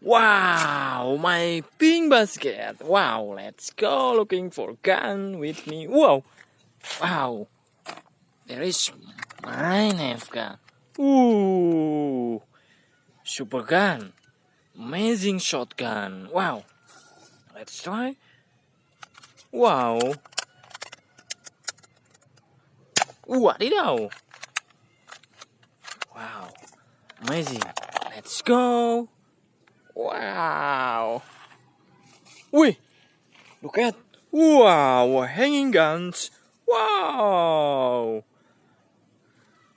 Wow, my pink basket. Wow, let's go looking for gun with me. Wow, wow, there is my Nerf gun. Ooh, super gun, amazing shotgun. Wow, let's try. Wow, wadidaw. Wow, amazing. Let's go. Wow. Wih, look at. Wow, hanging guns. Wow.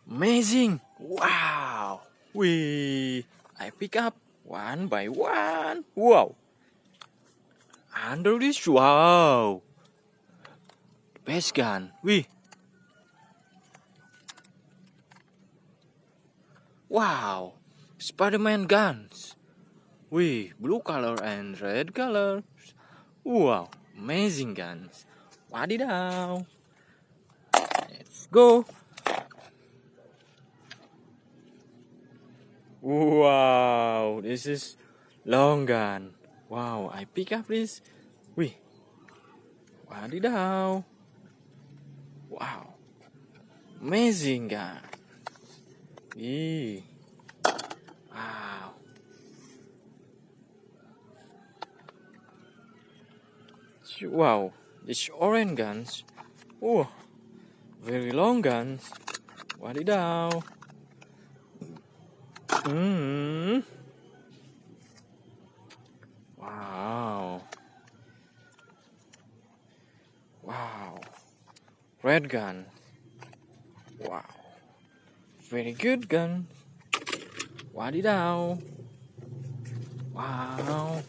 Amazing. Wow. Wih, I pick up one by one. Wow. Under this, wow. Best gun. Wih. Wow. Spider-Man guns. Wih, blue color and red color. Wow, amazing guns. Wadidaw. Let's go. Wow, this is long gun. Wow, I pick up this. Wih. Wadidaw. Wow. Amazing gun. Wih. Wow. Wow, these orange guns. Oh, very long guns. Wadidaw. Wow. Wow. Red gun. Wow. Very good gun. Wadidaw. Wow.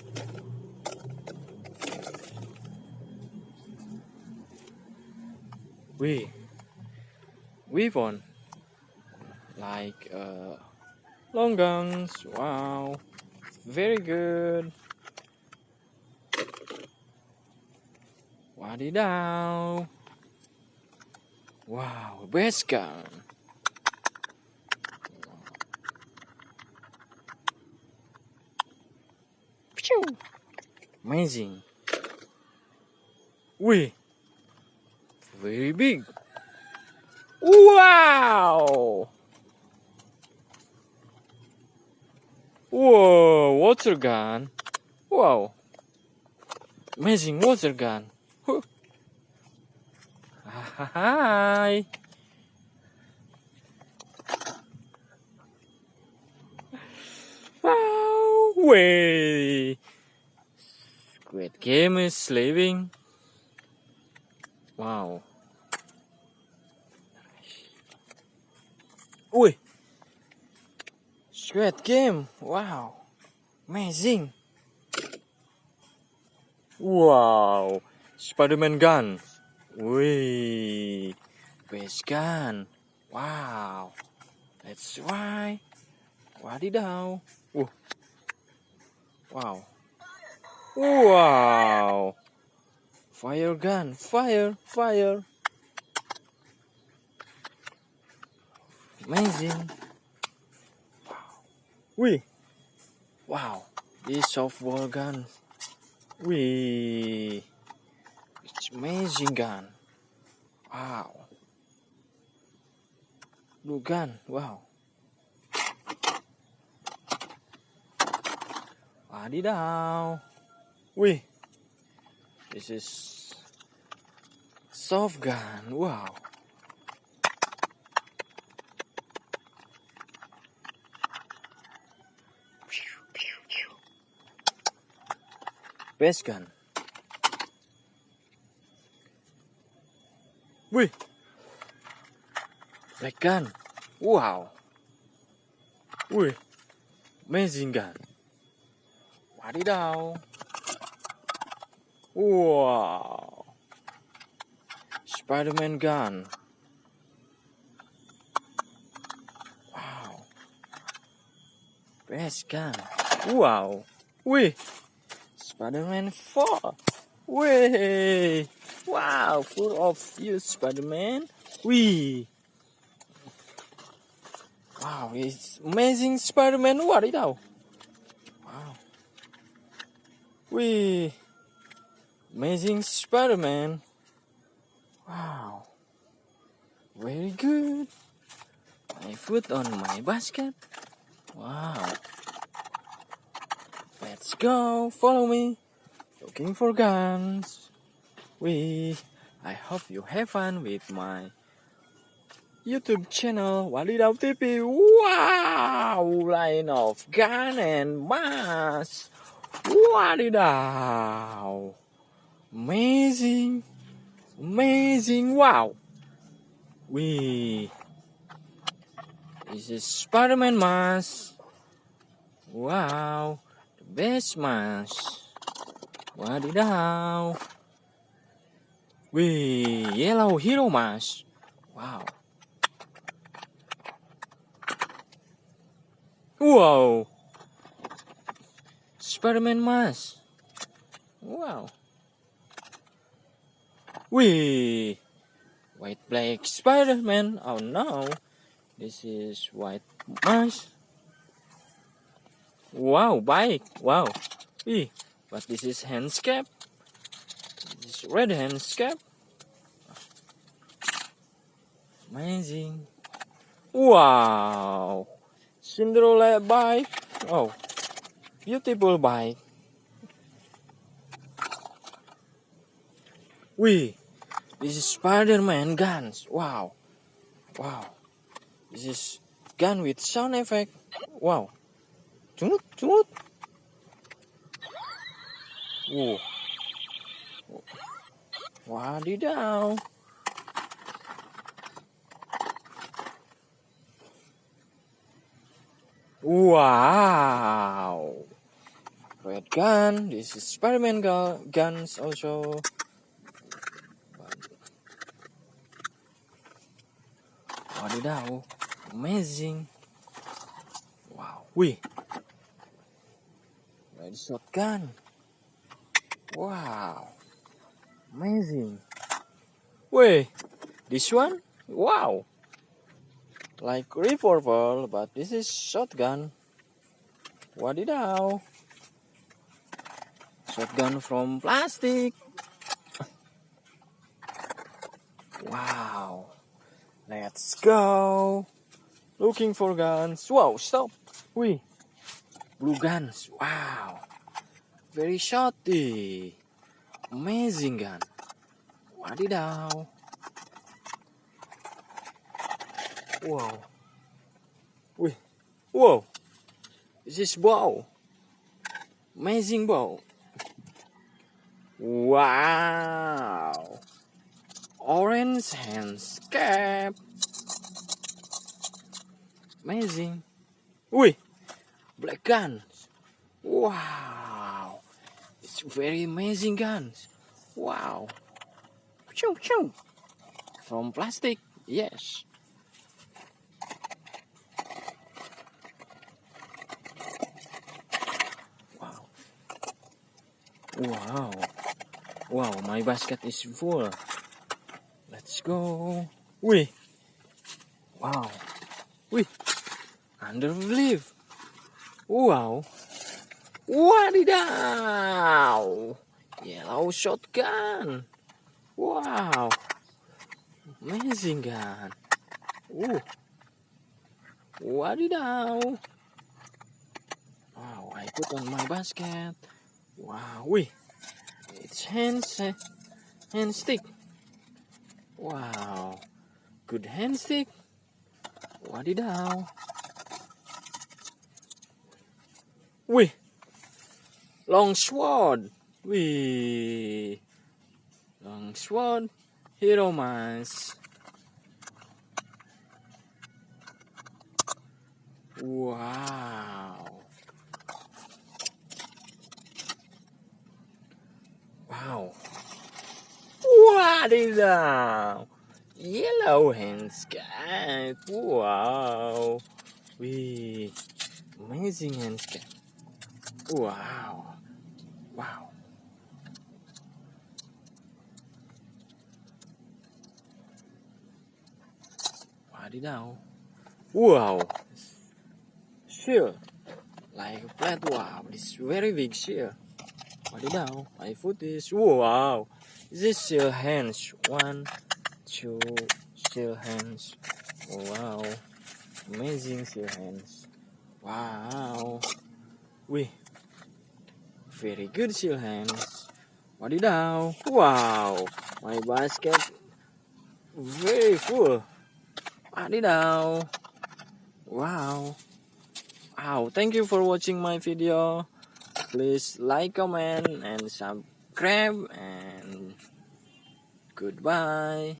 We won. Like long guns. Wow. Very good. Wadidaw. Wow, best gun. Amazing. Wih, very big. Wow. Whoa, water gun. Wow. Amazing water gun. Hi. Wow. Way. Squid Game is sleeping. Wow. Wih. Squid Game. Wow. Amazing. Wow. Spider-Man gun. Wih. Best gun. Wow. That's right. Wadidaw. Wow. Wow. Fire gun. Fire. Fire. Amazing. Wow. Wih. Wow. This softball gun. Wih. It's amazing gun. Wow. Blue gun. Wow. Wadidaw. Wih. This is soft gun. Wow. Best gun. Wih. Black gun. Wow. Wih. Amazing gun. Wadidaw. Wow. Spider-Man gun. Wow. Best gun. Wow. Wih. Spider-Man 4. Wih. Wow. Full of you, Spider-Man. Wih. Wow. It's amazing Spider-Man. Wadidaw. Wow. Wee! Amazing Spider-Man. Wow. Very good. I put on my basket. Wow. Let's go. Follow me. Looking for guns. I hope you have fun with my YouTube channel Wadidaw TV. Wow! Line of gun and mask. Wadidaw! Amazing! Amazing! Wow! This is Spider-Man mask. Wow! The best mask. Wadidaw! Yellow hero mask. Wow! Wow! Spider-Man mask. Wow! White black Spider-Man. Oh no! This is white mask. Wow, bike. Wow. But this is handscape. This is red handscape. Amazing. Wow. Cinderella bike. Oh, beautiful bike. This is Spider-Man guns. Wow. Wow. This is gun with sound effect. Wow. Tunut, tunut. Whoa. Wadidaw. Wow. Red gun. This is Spider-Man guns also. Wadidaw. Amazing. Wow. Red shotgun. Wow. Amazing. This one? Wow. Like revolver, but this is shotgun. Wadidaw. Shotgun from plastic. Wow. Let's go. Looking for guns. Wow, stop. Blue guns. Wow. Very shorty. Amazing gun. Wadidaw. Wow. Whoa. This is bow. Amazing bow. Wow. Orange handscape. Amazing. Black guns. Wow. It's very amazing guns. Wow. Choo choo. From plastic. Yes. Wow, my basket is full. Let's go. Wow. Under the leaf. Wow. Wadidaw. Yellow shotgun. Wow. Amazing gun. Wadidaw. Wow, I put on my basket. Wow, it's hand stick. Wow, good hand stick. Wadidaw. Long sword. Long sword. Hero mask. Wow. Wadidaw. Yellow handscape. Wow. Amazing handscape. Wow. Wadidaw. Wow. Shield. Like a flat. Wow. This very big shield. Wadidaw, my foot is, wow, this is still hands, 1, 2, still hands, wow, amazing still hands, wow, wih, very good still hands, wadidaw, wow, my basket very full, wadidaw, wow, wow, thank you for watching my video. Please like, comment, and subscribe, and goodbye.